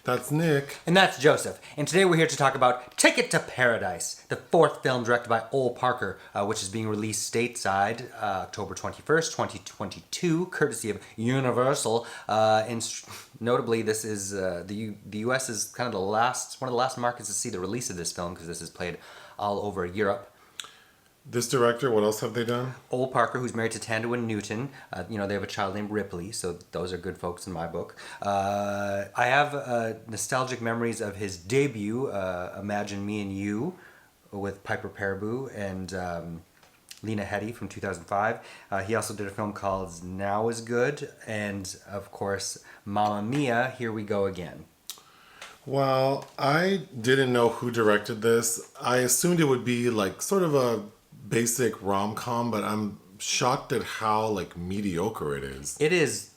That's Nick. And that's Joseph. And today we're here to talk about Ticket to Paradise, the fourth film directed by Ole Parker, which is being released stateside October 21st, 2022, courtesy of Universal. Notably, this is the U.S. is kind of one of the last markets to see the release of this film because this is played all over Europe. This director, what else have they done? Ole Parker, who's married to Tandewin Newton. They have a child named Ripley, so those are good folks in my book. I have nostalgic memories of his debut, Imagine Me and You, with Piper Perabo and Lena Headey from 2005. He also did a film called Now Is Good, and of course, Mamma Mia, Here We Go Again. Well, I didn't know who directed this. I assumed it would be like sort of a basic rom-com, but I'm shocked at how like mediocre it is. It is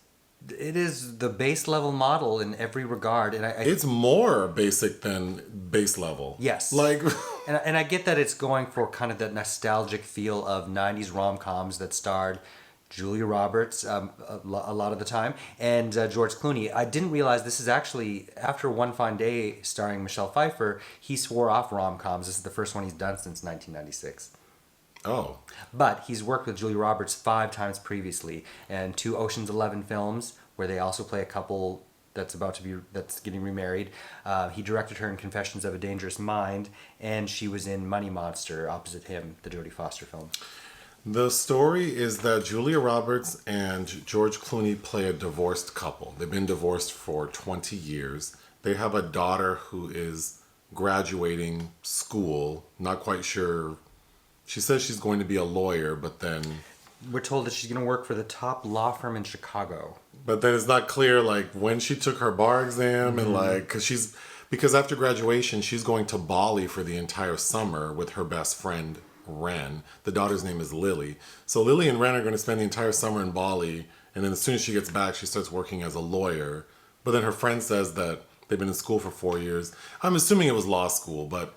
the base level model in every regard, and it's more basic than base level. Yes, like, and I get that it's going for kind of that nostalgic feel of 90s rom-coms that starred Julia Roberts a lot of the time, and George Clooney. I didn't realize this is actually, after One Fine Day starring Michelle Pfeiffer, he swore off rom-coms. This is the first one he's done since 1996. Oh. But he's worked with Julia Roberts 5 times previously, and 2 Ocean's 11 films where they also play a couple that's getting remarried. He directed her in Confessions of a Dangerous Mind, and she was in Money Monster opposite him, the Jodie Foster film. The story is that Julia Roberts and George Clooney play a divorced couple. They've been divorced for 20 years. They have a daughter who is graduating school, not quite sure. She says she's going to be a lawyer, but then... We're told that she's going to work for the top law firm in Chicago. But then it's not clear, like, when she took her bar exam, and, like, because after graduation, she's going to Bali for the entire summer with her best friend, Wren. The daughter's name is Lily. So Lily and Wren are going to spend the entire summer in Bali, and then as soon as she gets back, she starts working as a lawyer. But then her friend says that they've been in school for 4 years. I'm assuming it was law school, but...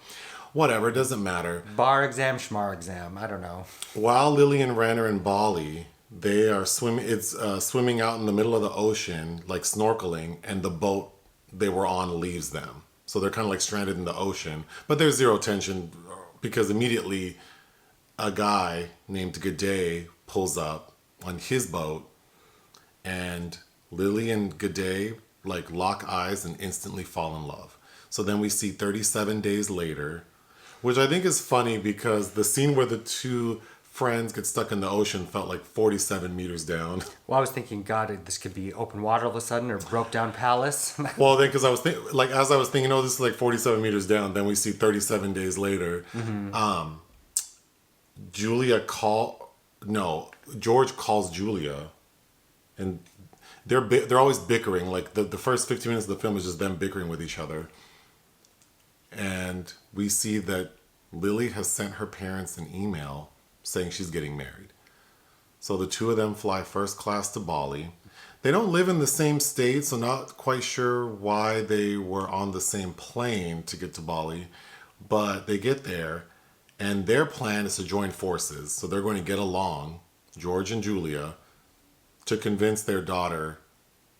whatever, it doesn't matter. Bar exam, schmar exam, I don't know. While Lily and Wren are in Bali, they are swimming. It's swimming out in the middle of the ocean, like snorkeling, and the boat they were on leaves them. So they're kind of like stranded in the ocean. But there's zero tension because immediately a guy named Gede pulls up on his boat, and Lily and Gede like lock eyes and instantly fall in love. So then we see 37 days later, which I think is funny because the scene where the two friends get stuck in the ocean felt like 47 meters down. Well, I was thinking, God, this could be open water all of a sudden or broke down palace. Well, then, because I was as I was thinking, oh, this is like 47 meters down. Then we see 37 days later. Mm-hmm. George calls Julia, and they're always bickering. Like the first 15 minutes of the film is just them bickering with each other. And we see that Lily has sent her parents an email saying she's getting married. So the two of them fly first class to Bali. They don't live in the same state, so not quite sure why they were on the same plane to get to Bali. But they get there, and their plan is to join forces. So they're going to get along, George and Julia, to convince their daughter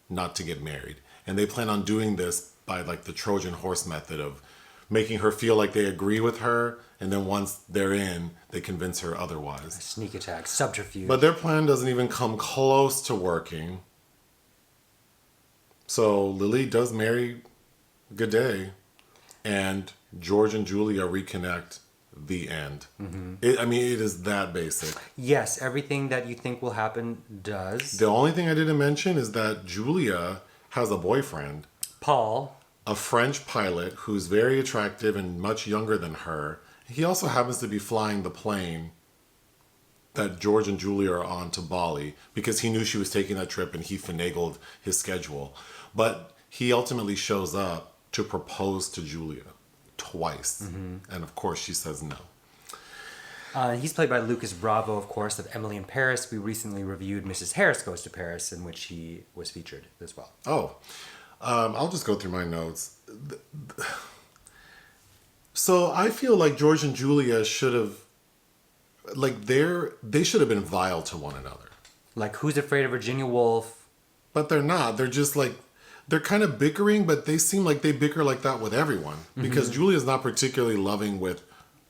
not to get married. And they plan on doing this by like the Trojan horse method of making her feel like they agree with her, and then once they're in, they convince her otherwise. Sneak attack, subterfuge. But their plan doesn't even come close to working. So Lily does marry Gede, and George and Julia reconnect. The end. Mm-hmm. It is that basic. Yes, everything that you think will happen does. The only thing I didn't mention is that Julia has a boyfriend. Paul. A French pilot who's very attractive and much younger than her. He also happens to be flying the plane that George and Julia are on to Bali because he knew she was taking that trip and he finagled his schedule. But he ultimately shows up to propose to Julia twice. Mm-hmm. And of course she says no. He's played by Lucas Bravo, of course, of Emily in Paris. We recently reviewed Mrs. Harris Goes to Paris, in which he was featured as well. Oh. I'll just go through my notes. So I feel like George and Julia should have, like, they should have been vile to one another. Like Who's Afraid of Virginia Woolf? But they're not. They're just like they're kind of bickering, but they seem like they bicker like that with everyone. Because Julia's not particularly loving with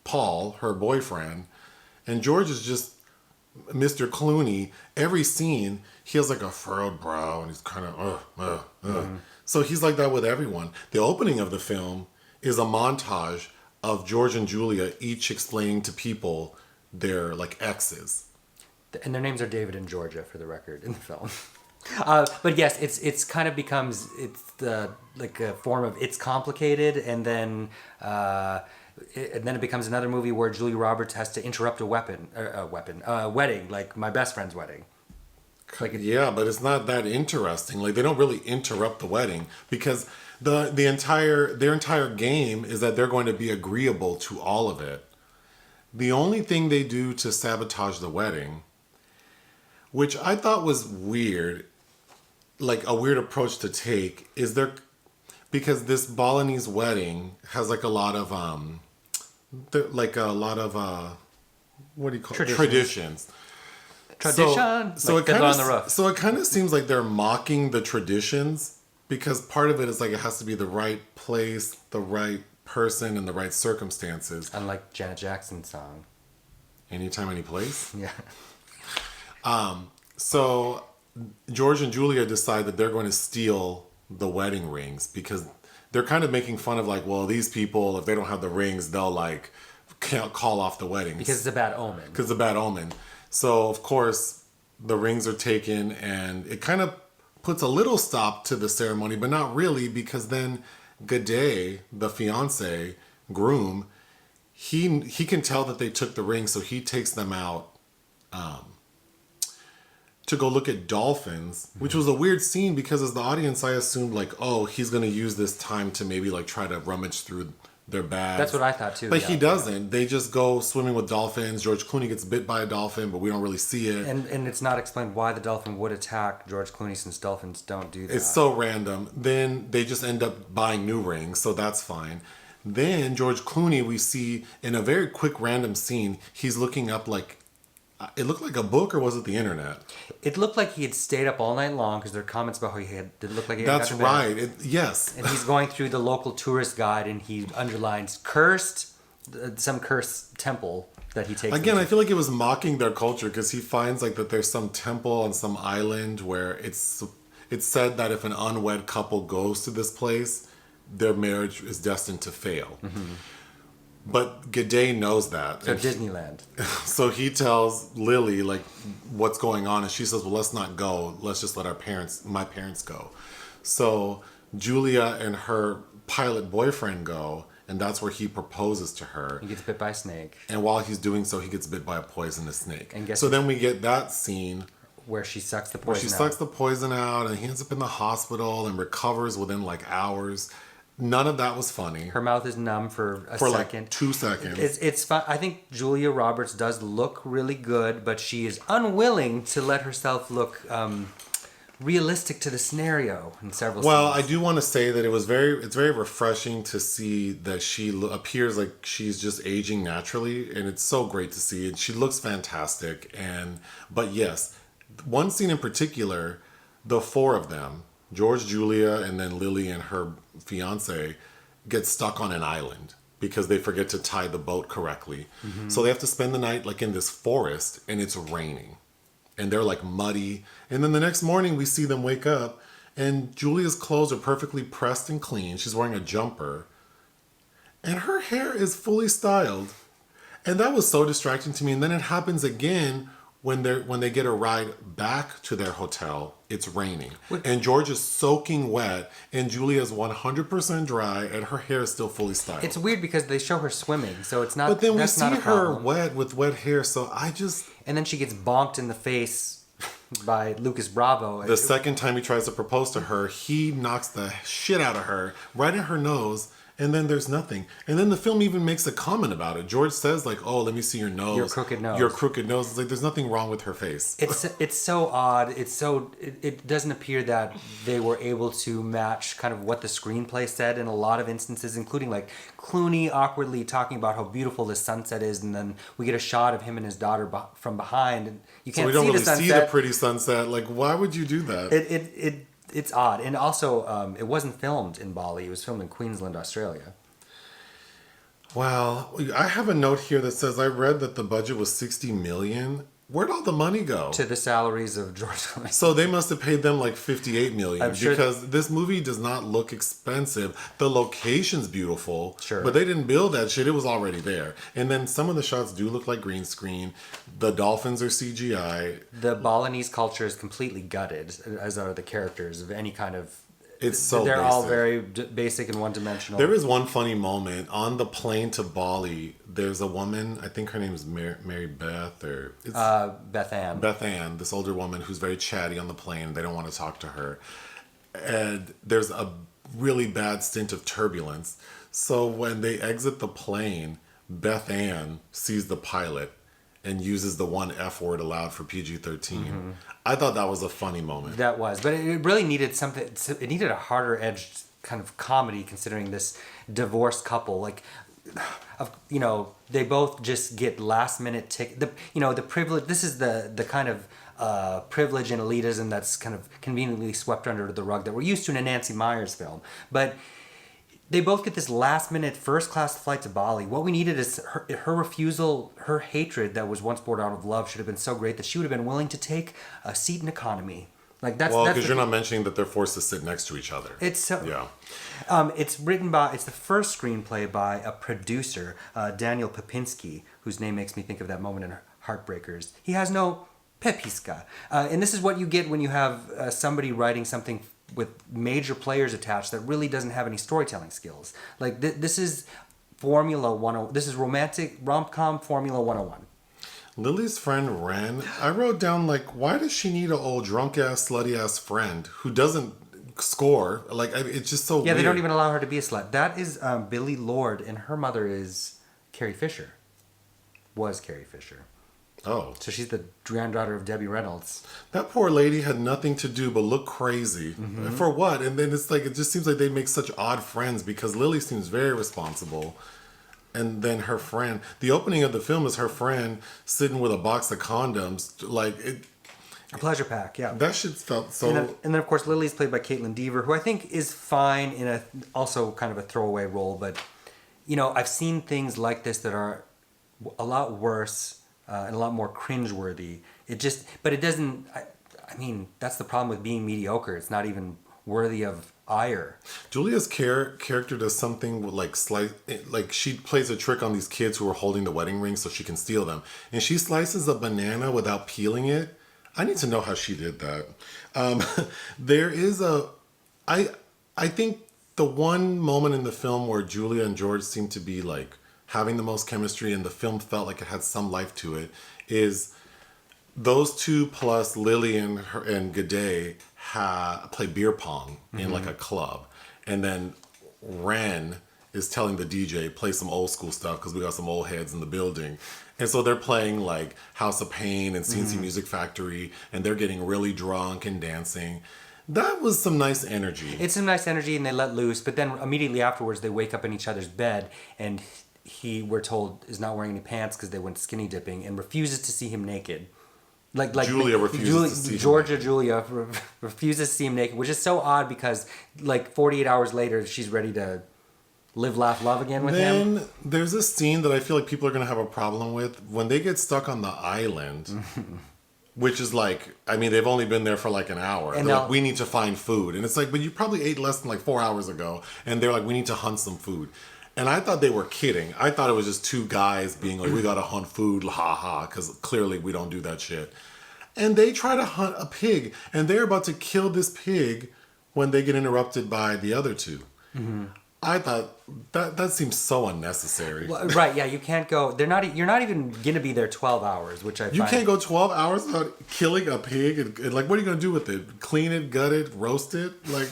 Paul, her boyfriend, and George is just Mr. Clooney. Every scene, he has like a furrowed brow, and he's kind of, So he's like that with everyone. The opening of the film is a montage of George and Julia each explaining to people their like exes. And their names are David and Georgia, for the record, in the film. But yes, it's kind of becomes like a form of it's complicated, and then it becomes another movie where Julia Roberts has to interrupt a wedding, like My Best Friend's wedding. Yeah, but it's not that interesting. Like, they don't really interrupt the wedding because their entire game is that they're going to be agreeable to all of it. The only thing they do to sabotage the wedding, which I thought was weird, like a weird approach to take, is because this Balinese wedding has like a lot of what do you call it? Traditions. Tradition. So like it kind on the roof. So it kind of seems like they're mocking the traditions because part of it is like it has to be the right place, the right person, and the right circumstances. Unlike Janet Jackson's song. Anytime, any place. Yeah. So George and Julia decide that they're going to steal the wedding rings because they're kind of making fun of like, well, these people, if they don't have the rings, they'll like can't call off the wedding. Because it's a bad omen. Because it's a bad omen. So, of course, the rings are taken and it kind of puts a little stop to the ceremony, but not really because then Gede, the fiance, groom, he can tell that they took the ring, so he takes them out to go look at dolphins, which was a weird scene because as the audience, I assumed like, oh, he's going to use this time to maybe like try to rummage through their bags. That's what I thought too. But he doesn't. They just go swimming with dolphins. George Clooney gets bit by a dolphin, but we don't really see it. And it's not explained why the dolphin would attack George Clooney since dolphins don't do that. It's so random. Then they just end up buying new rings, so that's fine. Then George Clooney, we see in a very quick random scene, he's looking up like, it looked like a book, or was it the internet? It looked like he had stayed up all night long because there are comments about how he had. It looked like he had That's got to bed. right. Yes. And he's going through the local tourist guide, and he underlines some cursed temple that he takes. Again, I feel like it was mocking their culture because he finds like that there's some temple on some island where it's said that if an unwed couple goes to this place, their marriage is destined to fail. Mm-hmm. But Gede knows that. So Disneyland. So he tells Lily like what's going on, and she says, "Well, let's not go. Let's just let my parents go." So Julia and her pilot boyfriend go, and that's where he proposes to her. He gets bit by a snake. And while he's doing so, he gets bit by a poisonous snake. And so then we get that scene where she sucks the poison out. Sucks the poison out, and he ends up in the hospital and recovers within like hours. None of that was funny. Her mouth is numb for a second. Like 2 seconds. It's fun. I think Julia Roberts does look really good, but she is unwilling to let herself look realistic to the scenario in several scenes. Well, I do want to say that it's very refreshing to see that she appears like she's just aging naturally, and it's so great to see it. She looks fantastic, but yes, one scene in particular, the four of them, George, Julia, and then Lily and her fiance, get stuck on an island because they forget to tie the boat correctly. Mm-hmm. So they have to spend the night like in this forest, and it's raining. And they're like muddy. And then the next morning we see them wake up, and Julia's clothes are perfectly pressed and clean. She's wearing a jumper. And her hair is fully styled. And that was so distracting to me. And then it happens again when they get a ride back to their hotel. It's raining. And George is soaking wet, and Julia's 100% dry, and her hair is still fully styled. It's weird because they show her swimming, so it's not. But then we that's see her wet with wet hair, so I just. And then she gets bonked in the face by Lucas Bravo. The second time he tries to propose to her, he knocks the shit out of her right in her nose. And then there's nothing. And then the film even makes a comment about it. George says like, "Oh, let me see your nose. Your crooked nose. Your crooked nose." It's like there's nothing wrong with her face. It's so odd. It doesn't appear that they were able to match kind of what the screenplay said in a lot of instances, including like Clooney awkwardly talking about how beautiful the sunset is, and then we get a shot of him and his daughter from behind, and you can't see the sunset. So we don't really see the pretty sunset. Like, why would you do that? it's odd. And also, it wasn't filmed in Bali. It was filmed in Queensland, Australia. Well, I have a note here that says I read that the budget was 60 million. Where'd all the money go? To the salaries of George Clooney. So they must have paid them like 58 million I'm sure because this movie does not look expensive. The location's beautiful, Sure. but they didn't build that shit. It was already there. And then some of the shots do look like green screen. The dolphins are CGI. The Balinese culture is completely gutted, as are the characters of any kind of... It's so They're basic. all very basic and one-dimensional. There is one funny moment on the plane to Bali. There's a woman, I think her name is Mary Beth, or it's Beth Ann. Beth Ann, this older woman who's very chatty on the plane. They don't want to talk to her. And there's a really bad stint of turbulence. So when they exit the plane, Beth Ann sees the pilot and uses the one F word allowed for PG-13. I thought that was a funny moment. That was, but it really needed something. It needed a harder edged kind of comedy, considering this divorced couple. Like, they both just get last minute ticket. The privilege. This is the kind of privilege and elitism that's kind of conveniently swept under the rug that we're used to in a Nancy Meyers film, but. They both get this last-minute first-class flight to Bali. What we needed is her refusal, her hatred that was once born out of love should have been so great that she would have been willing to take a seat in economy. Like that's because you're not mentioning that they're forced to sit next to each other. It's so yeah. It's the first screenplay by a producer, Daniel Pipski, whose name makes me think of that moment in Heartbreakers. He has no pepiska, and this is what you get when you have somebody writing something with major players attached that really doesn't have any storytelling skills. Like this is Formula 101. This is romantic rom-com Formula 101. Lily's friend Wren, I wrote down like, why does she need an old drunk ass, slutty ass friend who doesn't score? Like, it's just so weird. They don't even allow her to be a slut. That is Billie Lourd, and her mother is Carrie Fisher. Was Carrie Fisher. Oh. So she's the granddaughter of Debbie Reynolds. That poor lady had nothing to do but look crazy. For what? And then it's like, it just seems like they make such odd friends because Lily seems very responsible. And then her friend, the opening of the film is her friend sitting with a box of condoms. Like, A pleasure pack, yeah. that shit felt so... And then of course, Lily's played by Kaitlyn Dever, who I think is fine in also kind of a throwaway role. But, I've seen things like this that are a lot worse and a lot more cringeworthy. But it doesn't... I mean, that's the problem with being mediocre. It's not even worthy of ire. Julia's character does something with like she plays a trick on these kids who are holding the wedding ring so she can steal them. And she slices a banana without peeling it. I need to know how she did that. There is I think the one moment in the film where Julia and George seem to be like having the most chemistry and the film felt like it had some life to it is those two plus Lily and Gede play beer pong in like a club. And then Wren is telling the DJ, play some old school stuff because we got some old heads in the building. And so they're playing like House of Pain and CNC Music Factory, and they're getting really drunk and dancing. That was some nice energy. It's some nice energy, and they let loose. But then immediately afterwards, they wake up in each other's bed, and we're told, is not wearing any pants because they went skinny dipping, and refuses to see him naked. Like Julia refuses to see Georgia Julia refuses to see him naked, which is so odd because like 48 hours later, she's ready to live, laugh, love again with him. Then there's a scene that I feel like people are going to have a problem with when they get stuck on the island, which is like, I mean, they've only been there for like an hour. And they're like, we need to find food. And it's like, but you probably ate less than like 4 hours ago. And they're like, we need to hunt some food. And I thought they were kidding. I thought it was just two guys being like, we got to hunt food, ha ha, because clearly we don't do that shit. And they try to hunt a pig, and they're about to kill this pig when they get interrupted by the other two. I thought that seems so unnecessary. Well, right? Yeah, you can't go. You're not even gonna be there 12 hours, which I find. You can't go 12 hours without killing a pig, and like, what are you gonna do with it? Clean it, gut it, roast it, like.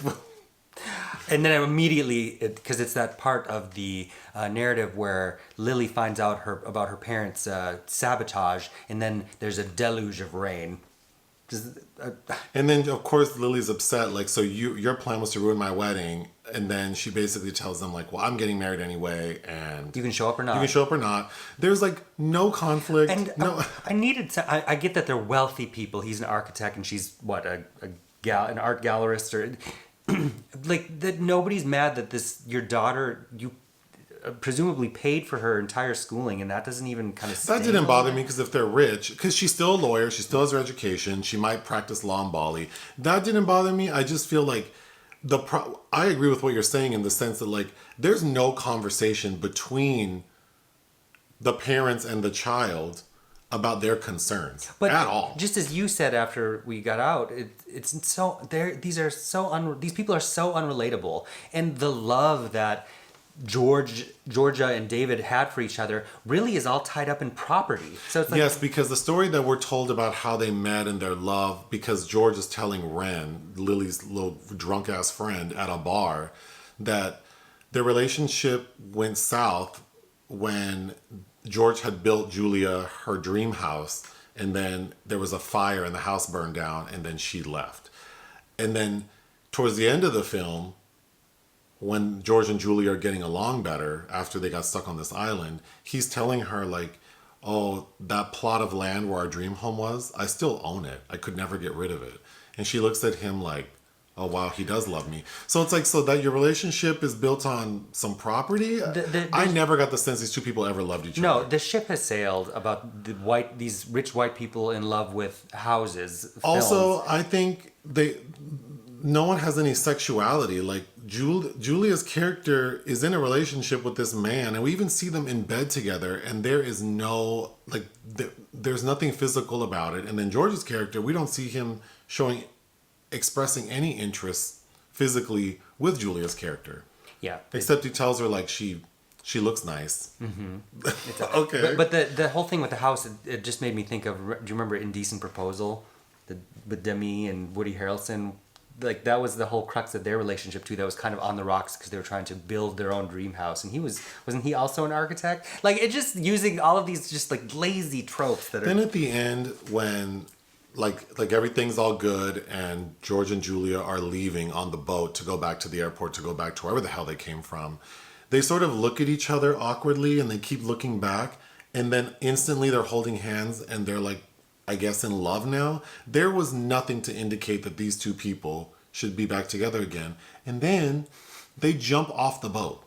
And then immediately, because it's that part of the narrative where Lily finds out about her parents' sabotage, and then there's a deluge of rain. And then, of course, Lily's upset. Like, so your plan was to ruin my wedding, and then she basically tells them, like, well, I'm getting married anyway, and you can show up or not. You can show up or not. There's like no conflict. And no. I get that they're wealthy people. He's an architect, and she's what a an art gallerist or like that. Nobody's mad that your daughter, you presumably paid for her entire schooling, and that doesn't even kind of That didn't bother me because if they're rich, because she's still a lawyer, she still has her education, she might practice law in Bali. That didn't bother me. I just feel like I agree with what you're saying in the sense that like there's no conversation between the parents and the child about their concerns at all. Just as you said after we got out, it's so these people are so unrelatable, and the love that Georgia and David had for each other really is all tied up in property. So it's like, yes, because the story that we're told about how they met and their love, because George is telling Wren, Lily's little drunk ass friend at a bar, that their relationship went south when George had built Julia her dream house, and then there was a fire and the house burned down, and then she left. And then towards the end of the film, when George and Julia are getting along better after they got stuck on this island, he's telling her like, oh, that plot of land where our dream home was, I still own it. I could never get rid of it. And she looks at him like, oh wow, he does love me. So it's like, so that your relationship is built on some property? I never got the sense these two people ever loved each other. No, the ship has sailed about these rich white people in love with houses. Also, films. I think no one has any sexuality. Like Julia's character is in a relationship with this man, and we even see them in bed together, and there is no like there's nothing physical about it. And then George's character, we don't see him expressing any interest physically with Julia's character. Yeah, except he tells her like she looks nice. Mm-hmm. Okay, but the whole thing with the house, it just made me think of. Do you remember Indecent Proposal, with Demi and Woody Harrelson? Like that was the whole crux of their relationship too. That was kind of on the rocks because they were trying to build their own dream house, and wasn't he also an architect? Like it just using all of these just like lazy tropes that are. Then at the end when like everything's all good and George and Julia are leaving on the boat to go back to the airport, to go back to wherever the hell they came from, they sort of look at each other awkwardly and they keep looking back, and then instantly they're holding hands and they're like, I guess, in love now. There was nothing to indicate that these two people should be back together again. And then they jump off the boat,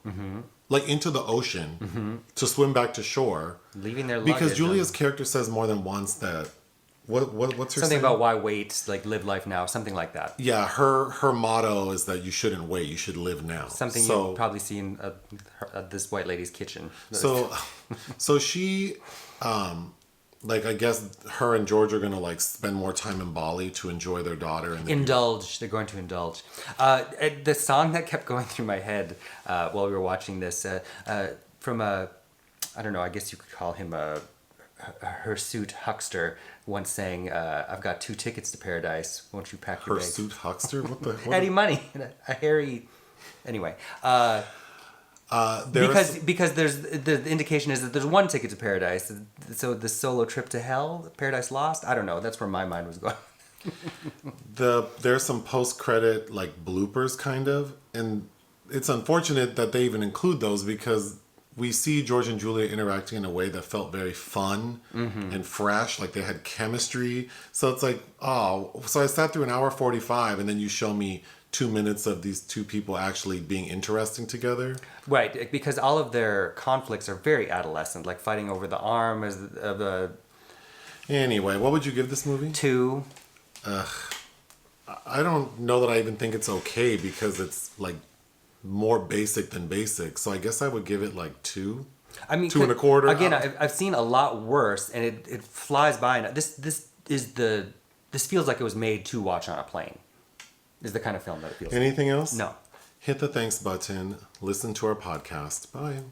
like into the ocean to swim back to shore. Leaving their luggage. Because Julia's character says more than once that, what's her something saying? about why wait, like live life now, something like that. Yeah, her motto is that you shouldn't wait, you should live now. Something you've probably seen at this white lady's kitchen. So she... like, I guess her and George are going to, like, spend more time in Bali to enjoy their daughter. And indulge. They're going to indulge. The song that kept going through my head while we were watching this, from I don't know, I guess you could call him a hirsute huckster, once saying, I've got 2 tickets to paradise. Won't you pack your bags? Hirsute huckster? What Eddie Money. A hairy... Anyway. Because there's the indication is that there's 1 ticket to paradise, so the solo trip to hell, Paradise Lost. I don't know. That's where my mind was going. There's some post-credit like bloopers kind of, and it's unfortunate that they even include those because we see George and Julia interacting in a way that felt very fun and fresh, like they had chemistry. So it's like, oh, so I sat through an hour 45, and then you show me 2 minutes of these two people actually being interesting together. Right, because all of their conflicts are very adolescent, like fighting over the arm of the... Anyway, what would you give this movie? 2. I don't know that I even think it's okay because it's like more basic than basic. So I guess I would give it like 2. I mean, 2 1/4. Again, I've seen a lot worse, and it flies by. Now. This feels like it was made to watch on a plane. Is the kind of film that it feels. Anything else? No. Hit the thanks button. Listen to our podcast. Bye.